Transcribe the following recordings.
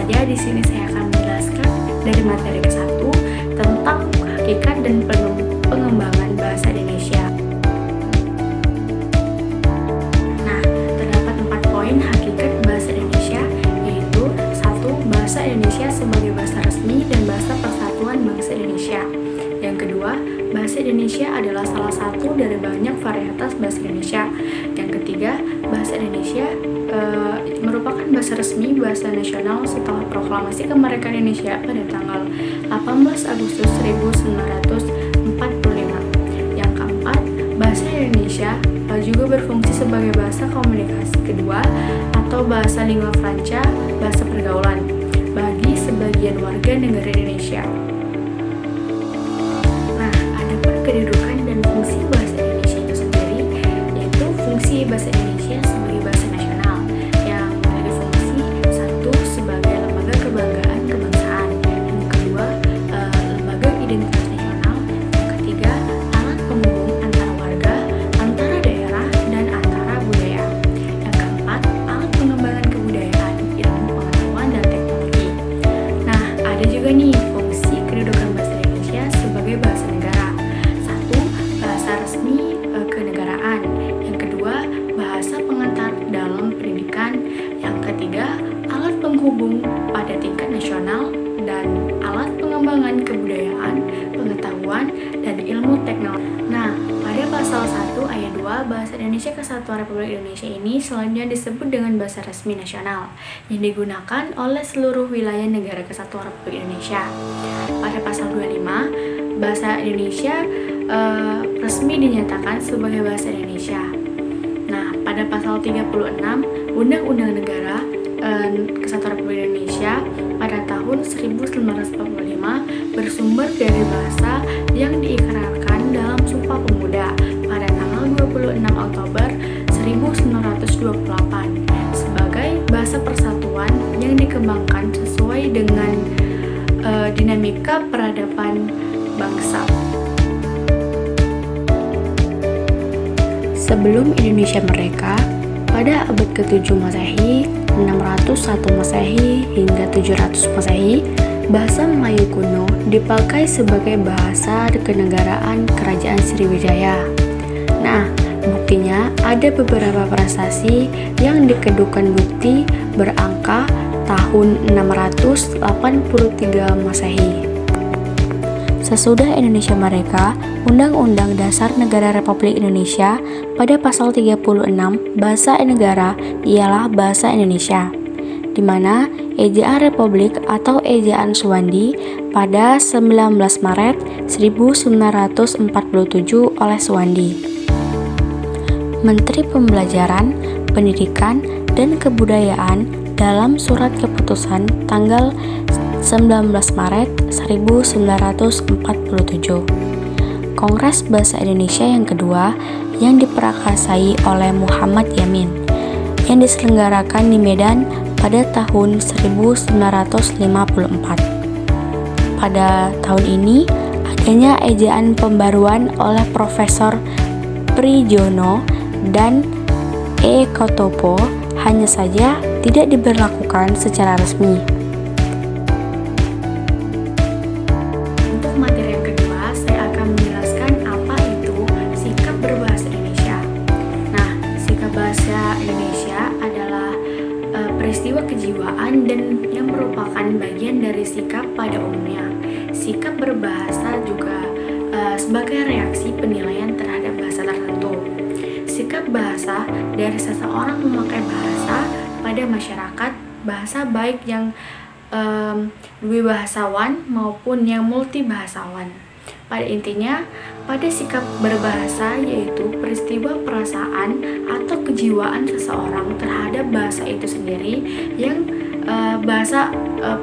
saja di sini saya akan menjelaskan dari materi ke-1 tentang hakikat dan pengembangan bahasa Indonesia. Nah, terdapat 4 poin hakikat bahasa Indonesia, yaitu 1. Bahasa Indonesia sebagai bahasa resmi dan bahasa persatuan bangsa Indonesia. Yang kedua, bahasa Indonesia adalah salah satu dari banyak varietas bahasa Indonesia. Yang ketiga, bahasa Indonesia merupakan bahasa resmi, bahasa nasional setelah proklamasi kemerdekaan Indonesia pada tanggal 18 Agustus 1945. Yang keempat, bahasa Indonesia juga berfungsi sebagai bahasa komunikasi kedua atau bahasa lingua franca, bahasa pergaulan bagi sebagian warga negara Indonesia. Nah, adapun kedudukan dan fungsi bahasa Indonesia itu sendiri, yaitu fungsi bahasa Indonesia sebagai bahasa nasional yang memiliki fungsi 1. Sebagai lembaga kebanggaan kebangsaan, yang kedua lembaga identitas nasional, yang ketiga alat penghubung antara warga, antara daerah, dan antara budaya, yang keempat alat pengembangan kebudayaan, ilmu pengetahuan, dan teknologi. Nah, ada juga nih fungsi kedudukan bahasa Indonesia sebagai bahasa negara. 1. Bahasa resmi kenegaraan. Yang kedua, bahasa pengantar dalam pendidikan. Yang ketiga, alat penghubung pada tingkat nasional dan alat pengembangan kebudayaan, pengetahuan, dan ilmu teknologi. Nah, pada pasal 1 ayat 2 Bahasa Indonesia Kesatuan Republik Indonesia ini selanjutnya disebut dengan bahasa resmi nasional yang digunakan oleh seluruh wilayah negara Kesatuan Republik Indonesia. Pada pasal 25, bahasa Indonesia resmi dinyatakan sebagai bahasa Indonesia. Nah, pada pasal 36 Undang-Undang Negara Kesatuan Republik Indonesia pada tahun 1945 bersumber dari bahasa yang diikrarkan dalam Sumpah Pemuda pada tanggal 26 Oktober 1928 sebagai bahasa persatuan yang dikembangkan sesuai dengan dinamika peradaban bangsa. Sebelum Indonesia merdeka, pada abad ke-7 Masehi, 601 Masehi hingga 700 Masehi, bahasa Melayu kuno dipakai sebagai bahasa kenegaraan Kerajaan Sriwijaya. Nah, buktinya ada beberapa prestasi yang dikedukan bukti berangka tahun 683 Masehi. Sesudah Indonesia merdeka, Undang-Undang Dasar Negara Republik Indonesia pada pasal 36 bahasa negara ialah bahasa Indonesia, di mana ejaan Republik atau ejaan Suwandi pada 19 Maret 1947 oleh Suwandi. Menteri Pembelajaran, Pendidikan, dan Kebudayaan dalam surat keputusan tanggal 19 Maret 1947. Kongres Bahasa Indonesia yang kedua yang diprakarsai oleh Muhammad Yamin yang diselenggarakan di Medan pada tahun 1954. Pada tahun ini adanya ejaan pembaruan oleh Profesor Prijono dan E. Kotopo, hanya saja tidak diberlakukan secara resmi. Untuk materi yang kedua, saya akan menjelaskan apa itu sikap berbahasa Indonesia. Nah, sikap bahasa Indonesia adalah peristiwa kejiwaan dan yang merupakan bagian dari sikap pada umumnya. Sikap berbahasa juga sebagai reaksi penilaian terhadap bahasa tertentu. Sikap bahasa dari seseorang memakai bahasa pada masyarakat, bahasa baik yang dwibahasawan maupun yang multibahasawan. Pada intinya, pada sikap berbahasa yaitu peristiwa perasaan atau kejiwaan seseorang terhadap bahasa itu sendiri yang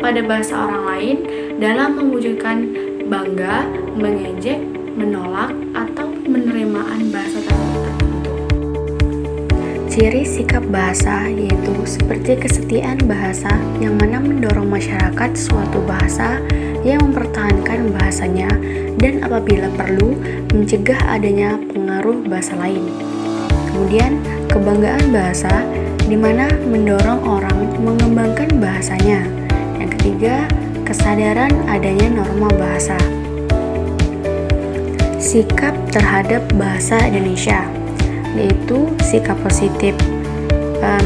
pada bahasa orang lain dalam mewujudkan bangga, mengejek, menolak, atau penerimaan bahasa tertentu. Ciri sikap bahasa yaitu seperti kesetiaan bahasa yang mana mendorong masyarakat suatu bahasa yang mempertahankan bahasanya dan apabila perlu mencegah adanya pengaruh bahasa lain. Kemudian kebanggaan bahasa di mana mendorong orang mengembangkan bahasanya. Yang ketiga, kesadaran adanya norma bahasa. Sikap terhadap bahasa Indonesia, yaitu sikap positif,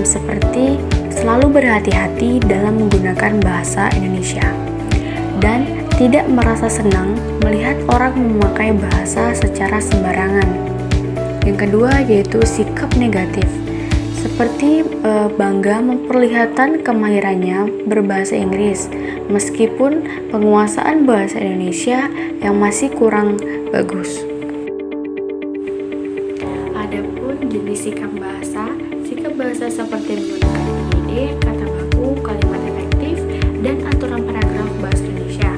seperti selalu berhati-hati dalam menggunakan bahasa Indonesia dan tidak merasa senang melihat orang memakai bahasa secara sembarangan. Yang kedua yaitu sikap negatif, seperti bangga memperlihatkan kemahirannya berbahasa Inggris meskipun penguasaan bahasa Indonesia yang masih kurang bagus. Adapun jenis sikap bahasa seperti menggunakan ide, kata baku, kalimat efektif, dan aturan paragraf bahasa Indonesia.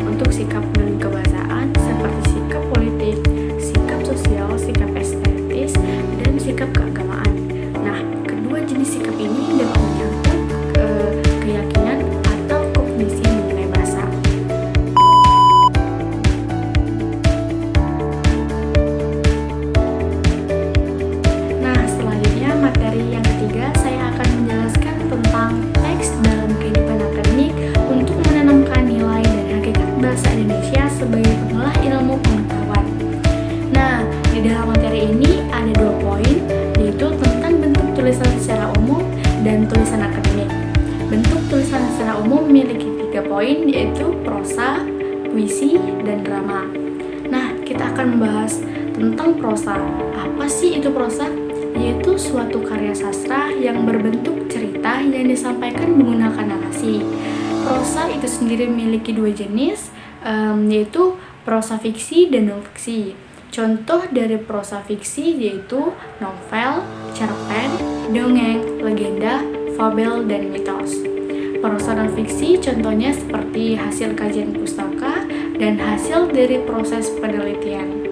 Untuk sikap dan kebahasaan seperti sikap politik, sikap sosial, sikap estetis, dan sikap keagamaan. Nah, kedua jenis sikap ini dapat menyangkut keyakinan atau kognisi mengenai bahasa. Nah, selanjutnya materi yang ketiga, saya akan menjelaskan tentang teks dalam kehidupan akademik untuk menanamkan nilai dan hakikat bahasa Indonesia sebagai pengolah ilmu pengetahuan. Nah, di dalam materi ini ada 2 poin, yaitu tentang bentuk tulisan secara umum dan tulisan akademik. Bentuk tulisan secara umum memiliki 3 poin, yaitu prosa, puisi, dan drama. Nah, kita akan membahas tentang prosa. Apa sih itu prosa? Yaitu suatu karya sastra yang berbentuk cerita yang disampaikan menggunakan narasi. Prosa itu sendiri memiliki 2 jenis, yaitu prosa fiksi dan non-fiksi. Contoh dari prosa fiksi yaitu novel, cerpen, dongeng, legenda, fabel, dan mitos. Prosa non-fiksi contohnya seperti hasil kajian pustaka dan hasil dari proses penelitian.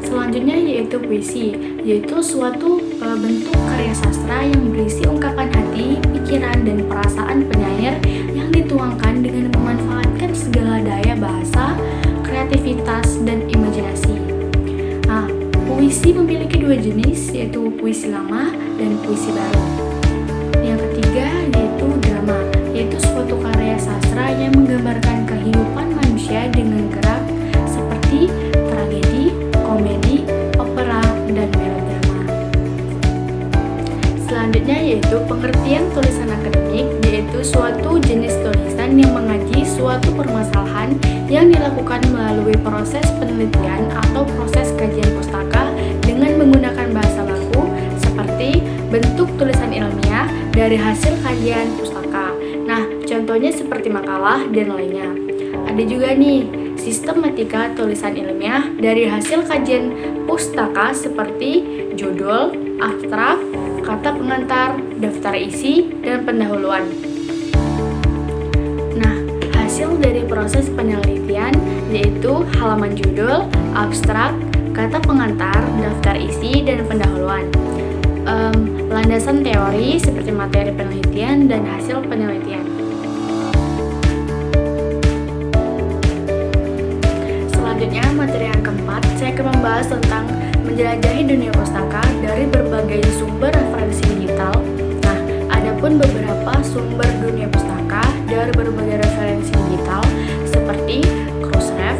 Selanjutnya yaitu puisi, yaitu suatu bentuk karya sastra yang berisi ungkapan hati, pikiran, dan perasaan penyair yang dituangkan dengan memanfaatkan segala daya bahasa, kreativitas, dan imajinasi. Nah, puisi memiliki 2 jenis, yaitu puisi lama dan puisi baru. Yang ketiga yaitu drama, yaitu suatu karya sastra yang menggambarkan kehidupan manusia dengan gerak seperti tragedi, komedi, opera, dan melodrama. Selanjutnya yaitu pengertian tulisan akademik, yaitu suatu jenis tulisan yang mengaji suatu permasalahan yang dilakukan melalui proses penelitian atau proses kajian pustaka dengan menggunakan bahasa baku seperti bentuk tulisan ilmiah dari hasil kajian pustaka. Nah, contohnya seperti makalah dan lainnya. Ada juga nih sistematika tulisan ilmiah dari hasil kajian pustaka seperti judul, abstrak, kata pengantar, daftar isi, dan pendahuluan. Nah, hasil dari proses penelitian yaitu halaman judul, abstrak, kata pengantar, daftar isi, dan pendahuluan. Landasan teori seperti materi penelitian dan hasil penelitian. Selanjutnya, materi yang keempat, saya akan membahas tentang menjelajahi dunia pustaka dari berbagai sumber referensi digital. Nah, adapun beberapa sumber dunia pustaka dari berbagai referensi digital seperti Crossref,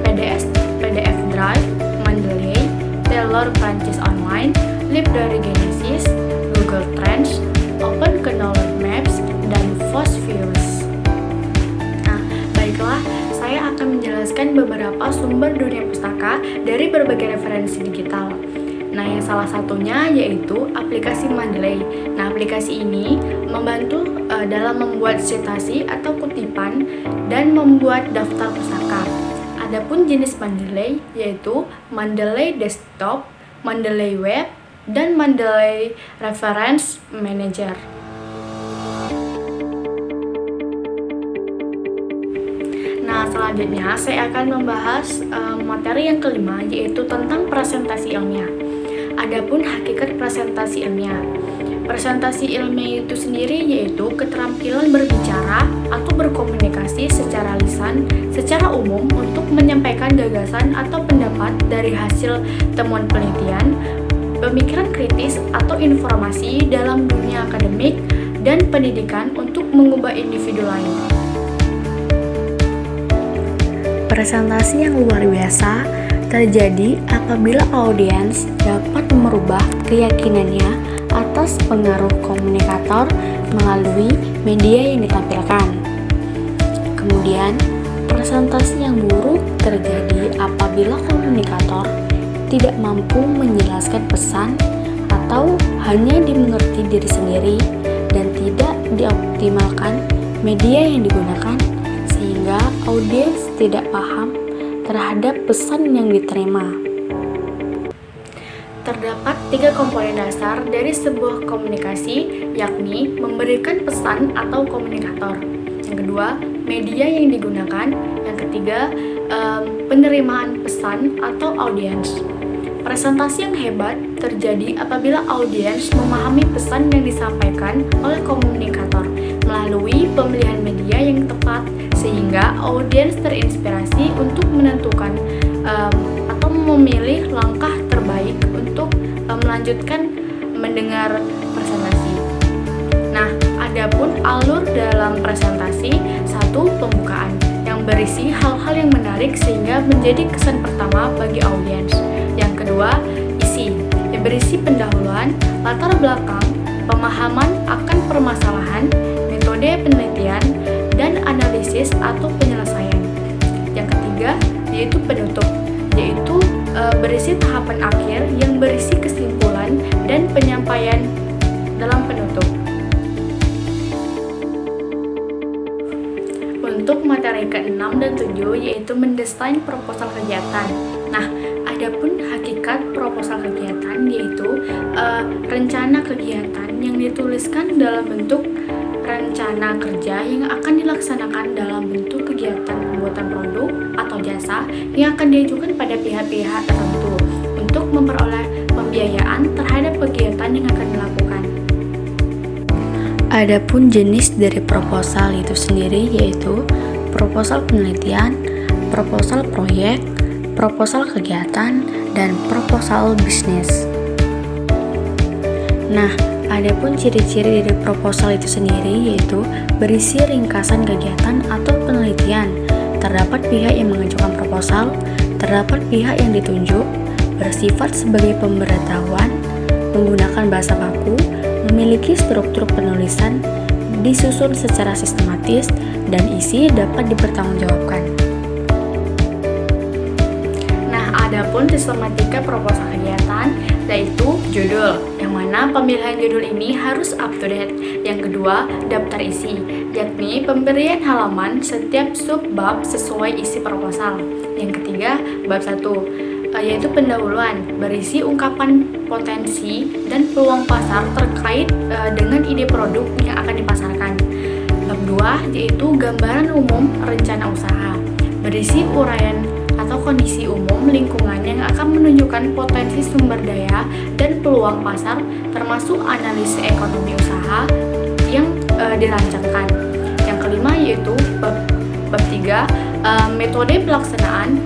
PDF Drive, Mendeley, Taylor Prancis Online, Library Genesis, Google Trends, Open Knowledge Maps, dan Phosphorus. Nah, baiklah, saya akan menjelaskan beberapa sumber dunia pustaka dari berbagai referensi digital. Nah, yang salah satunya yaitu aplikasi Mendeley. Nah, aplikasi ini membantu dalam membuat citasi atau kutipan dan membuat daftar pustaka. Adapun jenis Mendeley yaitu Mendeley Desktop, Mendeley Web, dan Mendeley Reference Manager. Nah, selanjutnya saya akan membahas materi yang kelima, yaitu tentang presentasi ilmiah. Adapun hakikat presentasi ilmiah. Presentasi ilmiah itu sendiri yaitu keterampilan berbicara atau berkomunikasi secara lisan secara umum untuk menyampaikan gagasan atau pendapat dari hasil temuan penelitian, pemikiran kritis atau informasi dalam dunia akademik dan pendidikan untuk mengubah individu lain. Presentasi yang luar biasa terjadi apabila audiens dapat merubah keyakinannya atas pengaruh komunikator melalui media yang ditampilkan. Kemudian, presentasi yang buruk terjadi apabila komunikator tidak mampu menjelaskan pesan atau hanya dimengerti diri sendiri dan tidak dioptimalkan media yang digunakan sehingga audiens tidak paham terhadap pesan yang diterima. Terdapat 3 komponen dasar dari sebuah komunikasi, yakni memberikan pesan atau komunikator. Yang kedua, media yang digunakan. Yang ketiga, penerimaan pesan atau audiens. Presentasi yang hebat terjadi apabila audiens memahami pesan yang disampaikan oleh komunikator melalui pemilihan media yang tepat sehingga audiens terinspirasi untuk menentukan atau memilih langkah terbaik untuk melanjutkan mendengar presentasi. Nah, adapun alur dalam presentasi, 1. Pembukaan yang berisi hal-hal yang menarik sehingga menjadi kesan pertama bagi audiens. Yang kedua, isi yang berisi pendahuluan, latar belakang, pemahaman akan permasalahan, metode penelitian, dan analisis atau penyelesaian. Yang ketiga, yaitu penutup, yaitu berisi tahapan akhir yang berisi kesimpulan dan penyampaian dalam penutup. Untuk materi ke-6 dan 7 yaitu mendesain proposal kegiatan. Nah, adapun hakikat proposal kegiatan yaitu rencana kegiatan yang dituliskan dalam bentuk rencana kerja yang akan dilaksanakan dalam bentuk kegiatan pembuatan produk atau jasa yang akan diajukan pada pihak-pihak tertentu untuk memperoleh pembiayaan terhadap kegiatan yang akan dilakukan. Adapun jenis dari proposal itu sendiri yaitu proposal penelitian, proposal proyek, proposal kegiatan, dan proposal bisnis. Nah, adapun ciri-ciri dari proposal itu sendiri yaitu berisi ringkasan kegiatan atau penelitian, terdapat pihak yang mengajukan proposal, terdapat pihak yang ditunjuk, bersifat sebagai pemberitahuan, menggunakan bahasa baku, memiliki struktur penulisan, disusun secara sistematis, dan isi dapat dipertanggungjawabkan. Nah, adapun sistematika proposal kegiatan yaitu judul, yang mana pemilihan judul ini harus up to date. Yang kedua, daftar isi, yakni pemberian halaman setiap sub-bab sesuai isi proposal. Yang ketiga, bab 1, yaitu pendahuluan, berisi ungkapan potensi dan peluang pasar terkait dengan ide produk yang akan dipasarkan. Bab 2, yaitu gambaran umum rencana usaha, berisi uraian atau kondisi umum lingkungan yang akan menunjukkan potensi sumber daya dan peluang pasar termasuk analisis ekonomi usaha yang dirancangkan. Yang kelima yaitu bab 3, metode pelaksanaan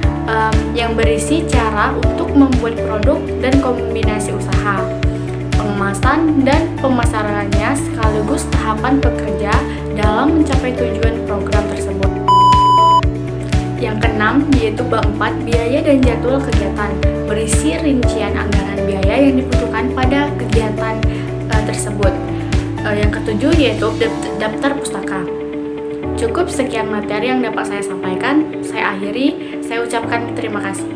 yang berisi cara untuk membuat produk dan kombinasi usaha, pengemasan dan pemasarannya sekaligus tahapan pekerja dalam mencapai tujuan program tersebut. Yang keenam yaitu bab 4, biaya dan jadwal kegiatan, berisi rincian anggaran biaya yang dibutuhkan pada kegiatan tersebut. Yang ketujuh yaitu daftar pustaka. Cukup sekian materi yang dapat saya sampaikan. Saya akhiri, saya ucapkan terima kasih.